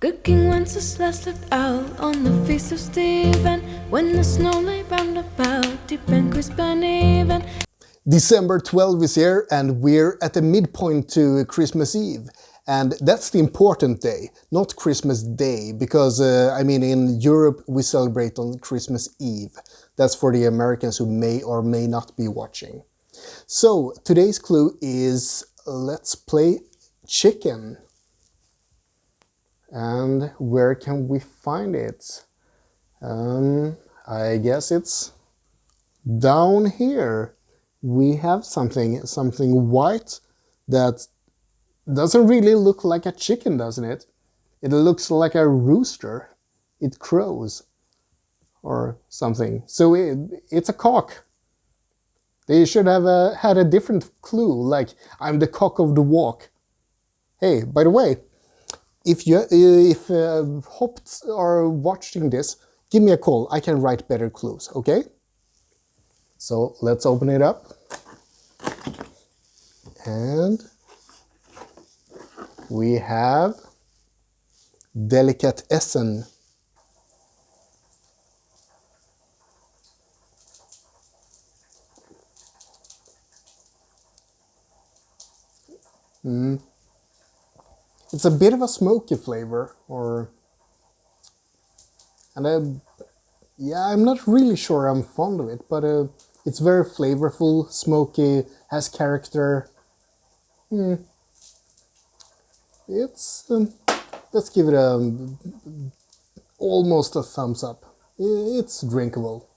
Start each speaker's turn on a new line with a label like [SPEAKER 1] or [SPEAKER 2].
[SPEAKER 1] Good King Wenceslas looked out on the feast of Stephen, when the snow lay round about, deep and crisp and even.
[SPEAKER 2] December 12 is here, and we're at the midpoint to Christmas Eve. And that's the important day, not Christmas Day, because, I mean, in Europe we celebrate on Christmas Eve. That's for the Americans who may or may not be watching. So, today's clue is, let's play chicken. And where can we find it? I guess it's down here. We have something white that doesn't really look like a chicken, doesn't it? It looks like a rooster. It crows or something. So it's a cock. They should have had a different clue, like I'm the cock of the walk. Hey, by the way, if Hopt are watching this, give me a call. I can write better clues, okay? So let's open it up. And we have Delicatessen. It's a bit of a smoky flavor, yeah, I'm not really sure I'm fond of it, but it's very flavorful, smoky, has character. It's let's give it almost a thumbs up. It's drinkable.